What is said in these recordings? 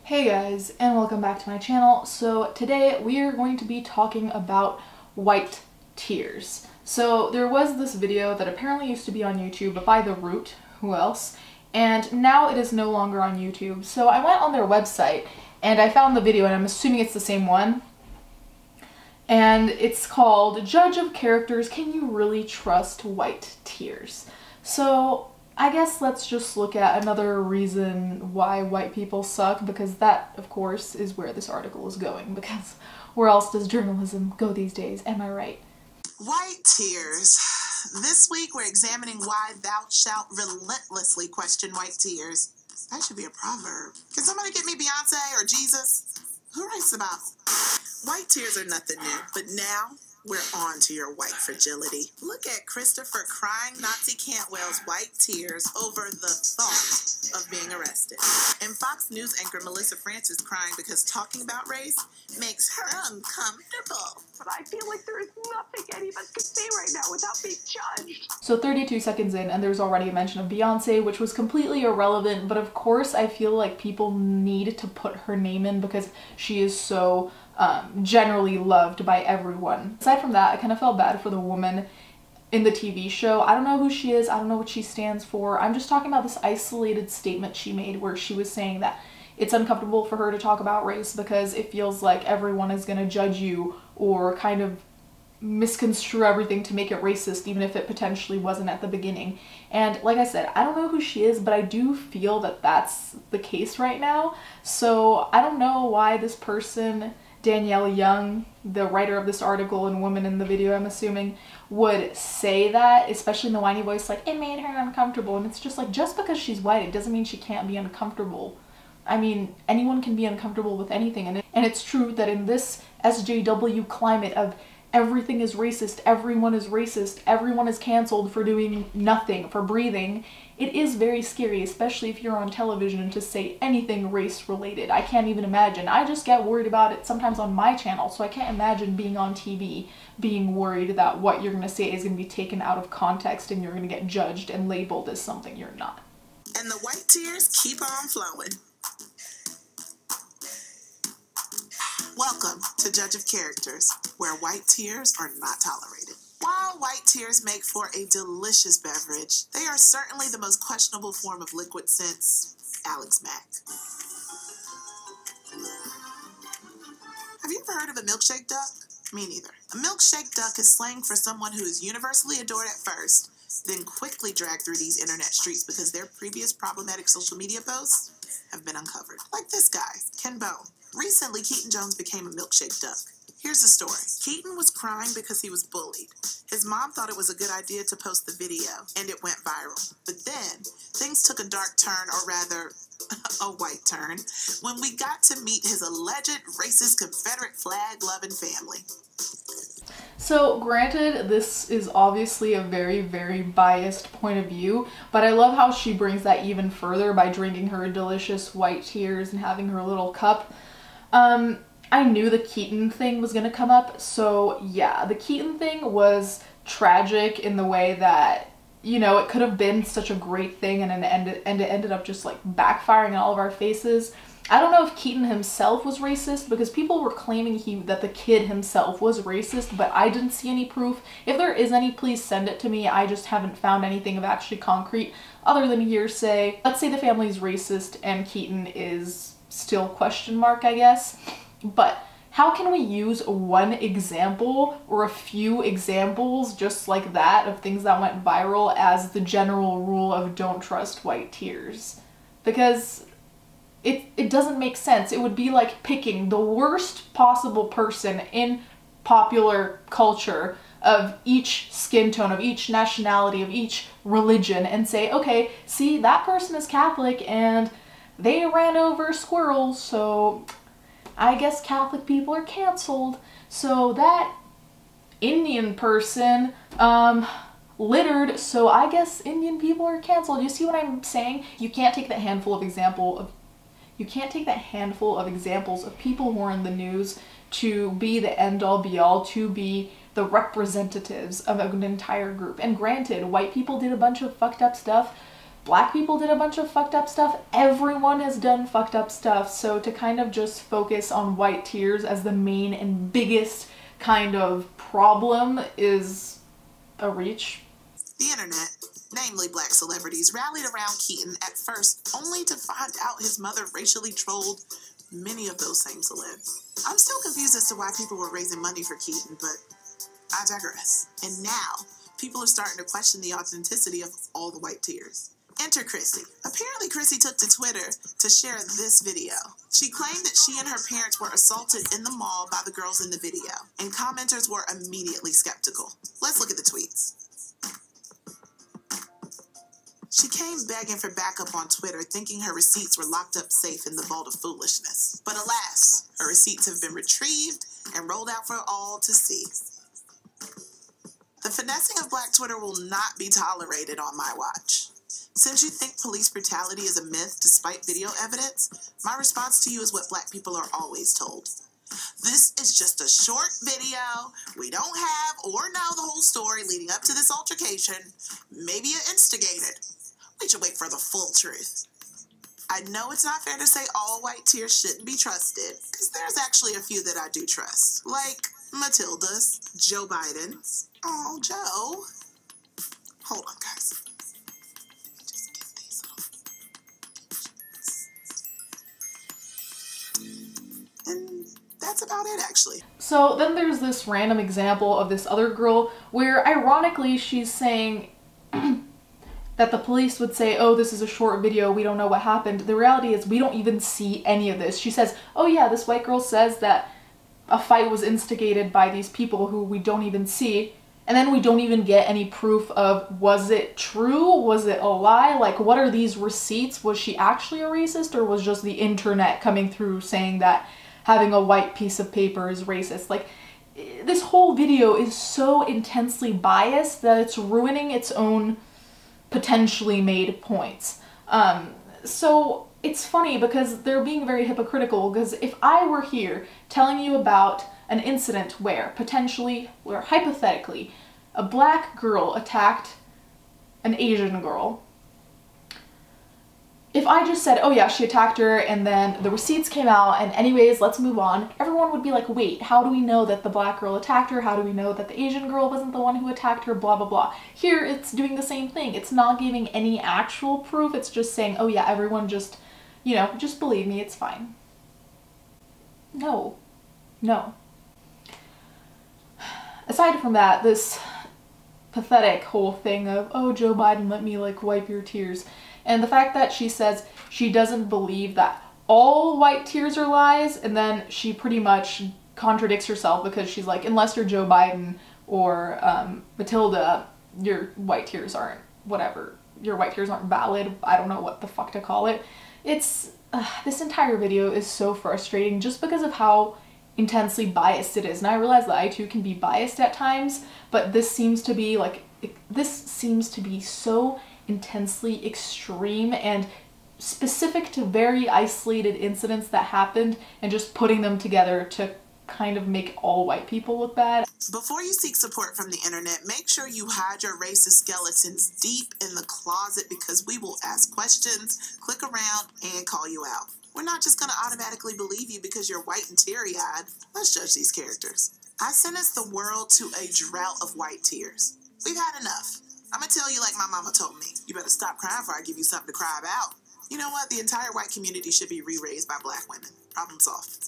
Hey guys, and welcome back to my channel. So today we are going to be talking about white tears. So there was this video that apparently used to be on YouTube by The Root, who else, and now it is no longer on YouTube. So I went on their website and I found the video, and I'm assuming it's the same one. And it's called Judge of Characters, Can You Really Trust White Tears? So I guess let's just look at another reason why white people suck, because that, of course, is where this article is going, because where else does journalism go these days, am I right? White tears. This week we're examining why thou shalt relentlessly question white tears. That should be a proverb. Can somebody get me Beyonce or Jesus? Who writes the Bible? White tears are nothing new, but now we're on to your white fragility. Look at Christopher crying Nazi Cantwell's white tears over the thought of being arrested. And Fox News anchor Melissa Francis crying because talking about race makes her uncomfortable. But I feel like there is nothing any of us can say right now without being judged. So 32 seconds in, and there's already a mention of Beyonce, which was completely irrelevant, but of course I feel like people need to put her name in because she is so generally loved by everyone. Aside from that, I kind of felt bad for the woman in the TV show. I don't know who she is, I don't know what she stands for. I'm just talking about this isolated statement she made where she was saying that it's uncomfortable for her to talk about race because it feels like everyone is gonna judge you or kind of misconstrue everything to make it racist, even if it potentially wasn't at the beginning. And like I said, I don't know who she is, but I do feel that that's the case right now. So I don't know why this person, Danielle Young, the writer of this article and woman in the video, I'm assuming, would say that, especially in the whiny voice, like, it made her uncomfortable. And it's just like, just because she's white, it doesn't mean she can't be uncomfortable. I mean, anyone can be uncomfortable with anything. And it's true that in this SJW climate of everything is racist, everyone is canceled for doing nothing, for breathing, it is very scary, especially if you're on television, to say anything race related. I can't even imagine. I just get worried about it sometimes on my channel, so I can't imagine being on TV, being worried that what you're gonna say is gonna be taken out of context and you're gonna get judged and labeled as something you're not. And the white tears keep on flowing. Welcome to Judge of Characters, where white tears are not tolerated. While white tears make for a delicious beverage, they are certainly the most questionable form of liquid since Alex Mack. Have you ever heard of a milkshake duck? Me neither. A milkshake duck is slang for someone who is universally adored at first, then quickly dragged through these internet streets because their previous problematic social media posts have been uncovered. Like this guy, Ken Bone. Recently, Keaton Jones became a milkshake duck. Here's the story. Keaton was crying because he was bullied. His mom thought it was a good idea to post the video, and it went viral. But then, things took a dark turn, or rather, a white turn, when we got to meet his alleged racist Confederate flag-loving family. So granted, this is obviously a very, very biased point of view, but I love how she brings that even further by drinking her delicious white tears and having her little cup. I knew the Keaton thing was gonna come up, so yeah, the Keaton thing was tragic in the way that, you know, it could have been such a great thing and it ended up just like backfiring in all of our faces. I don't know if Keaton himself was racist, because people were claiming that the kid himself was racist, but I didn't see any proof. If there is any, please send it to me. I just haven't found anything of actually concrete other than hearsay. Let's say the family's racist and Keaton is still question mark, I guess. But how can we use one example or a few examples just like that of things that went viral as the general rule of don't trust white tears? Because it doesn't make sense. It would be like picking the worst possible person in popular culture of each skin tone, of each nationality, of each religion, and say, okay, see, that person is Catholic and they ran over squirrels, so I guess Catholic people are canceled. So that Indian person littered, so I guess Indian people are canceled. You see what I'm saying? You can't take that handful of examples of people who are in the news to be the end-all be-all, to be the representatives of an entire group. And granted, white people did a bunch of fucked up stuff black people did a bunch of fucked up stuff. Everyone has done fucked up stuff. So to kind of just focus on white tears as the main and biggest kind of problem is a reach. The internet, namely black celebrities, rallied around Keaton at first, only to find out his mother racially trolled many of those same celebs. I'm still confused as to why people were raising money for Keaton, but I digress. And now, people are starting to question the authenticity of all the white tears. Enter Chrissy. Apparently, Chrissy took to Twitter to share this video. She claimed that she and her parents were assaulted in the mall by the girls in the video, and commenters were immediately skeptical. Let's look at the tweets. She came begging for backup on Twitter, thinking her receipts were locked up safe in the vault of foolishness. But alas, her receipts have been retrieved and rolled out for all to see. The finessing of black Twitter will not be tolerated on my watch. Since you think police brutality is a myth despite video evidence, my response to you is what black people are always told. This is just a short video. We don't have or know the whole story leading up to this altercation. Maybe you instigated. We should wait for the full truth. I know it's not fair to say all white tears shouldn't be trusted, because there's actually a few that I do trust, like Matilda's, Joe Biden's. Oh, Joe. Hold on, guys. Let me just get these off. And that's about it, actually. So then there's this random example of this other girl where ironically she's saying that the police would say, oh, this is a short video, we don't know what happened. The reality is we don't even see any of this. She says, oh yeah, this white girl says that a fight was instigated by these people who we don't even see, and then we don't even get any proof of, was it true? Was it a lie? Like, what are these receipts? Was she actually a racist, or was just the internet coming through saying that having a white piece of paper is racist? Like, this whole video is so intensely biased that it's ruining its own potentially made points. So it's funny because they're being very hypocritical, because if I were here telling you about an incident where potentially, or hypothetically, a black girl attacked an Asian girl, if I just said, oh yeah, she attacked her and then the receipts came out and anyways, let's move on, everyone would be like, wait, how do we know that the black girl attacked her? How do we know that the Asian girl wasn't the one who attacked her? Blah, blah, blah. Here, it's doing the same thing. It's not giving any actual proof. It's just saying, oh yeah, everyone just, you know, just believe me, it's fine. No. No. Aside from that, this pathetic whole thing of, oh, Joe Biden, let me like wipe your tears. And the fact that she says she doesn't believe that all white tears are lies, and then she pretty much contradicts herself because she's like, unless you're Joe Biden or Matilda, your white tears aren't, whatever, your white tears aren't valid. I don't know what the fuck to call it. It's, this entire video is so frustrating just because of how intensely biased it is. And I realize that I too can be biased at times, but this seems to be like, this seems to be so intensely extreme and specific to very isolated incidents that happened, and just putting them together to kind of make all white people look bad. Before you seek support from the internet, make sure you hide your racist skeletons deep in the closet, because we will ask questions, click around, and call you out. We're not just gonna automatically believe you because you're white and teary-eyed. Let's judge these characters. I sentence the world to a drought of white tears. We've had enough. I'm gonna tell you like my mama told me. You better stop crying before I give you something to cry about. You know what? The entire white community should be re-raised by black women. Problem solved.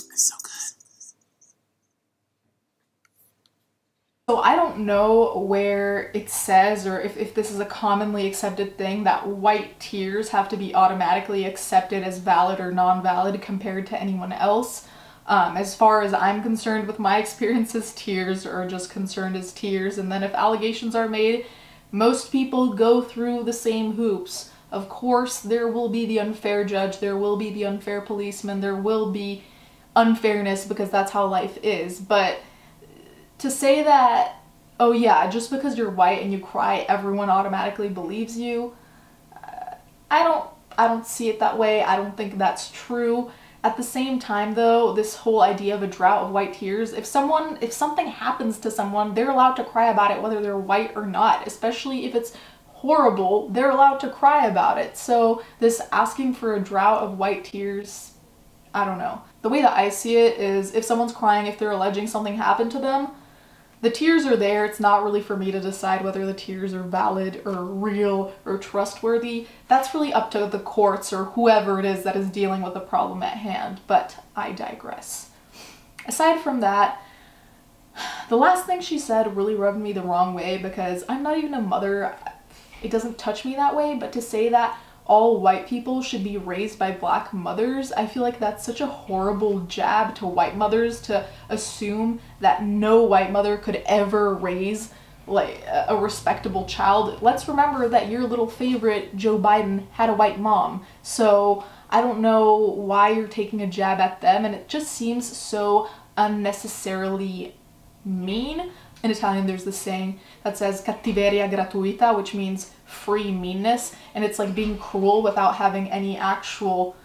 It's so good. So I don't know where it says, or if this is a commonly accepted thing, that white tears have to be automatically accepted as valid or non-valid compared to anyone else. As far as I'm concerned with my experiences, tears are just concerned as tears, and then if allegations are made, most people go through the same hoops. Of course, there will be the unfair judge, there will be the unfair policeman, there will be unfairness because that's how life is, but to say that, oh yeah, just because you're white and you cry, everyone automatically believes you, I don't see it that way. I don't think that's true. At the same time though, this whole idea of a drought of white tears, if something happens to someone, they're allowed to cry about it whether they're white or not, especially if it's horrible, they're allowed to cry about it. So this asking for a drought of white tears, I don't know. The way that I see it is if someone's crying, if they're alleging something happened to them, the tears are there. It's not really for me to decide whether the tears are valid or real or trustworthy. That's really up to the courts or whoever it is that is dealing with the problem at hand, but I digress. Aside from that, the last thing she said really rubbed me the wrong way because I'm not even a mother. It doesn't touch me that way, but to say that all white people should be raised by black mothers, I feel like that's such a horrible jab to white mothers to assume that no white mother could ever raise like a respectable child. Let's remember that your little favorite Joe Biden had a white mom. So I don't know why you're taking a jab at them, and it just seems so unnecessarily mean. In Italian, there's this saying that says cattiveria gratuita, which means free meanness, and it's like being cruel without having any actual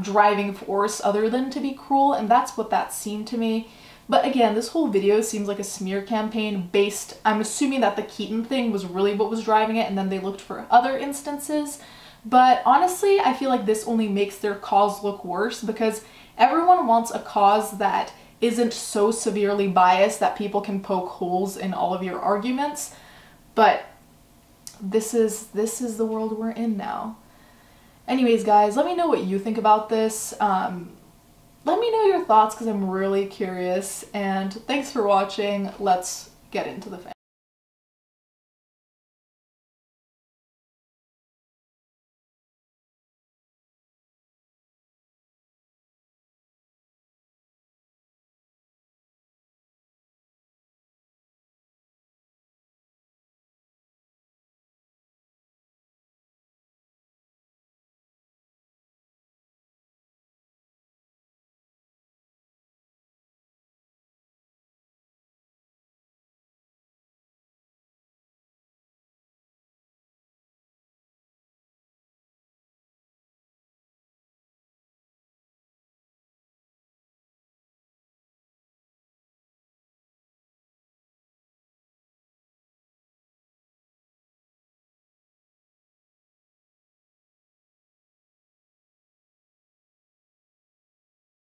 driving force other than to be cruel, and that's what that seemed to me. But again, this whole video seems like a smear campaign based, I'm assuming that the Keaton thing was really what was driving it, and then they looked for other instances. But honestly, I feel like this only makes their cause look worse because everyone wants a cause that isn't so severely biased that people can poke holes in all of your arguments, but this is the world we're in now. Anyways, guys, let me know what you think about this. Let me know your thoughts because I'm really curious, and thanks for watching. Let's get into the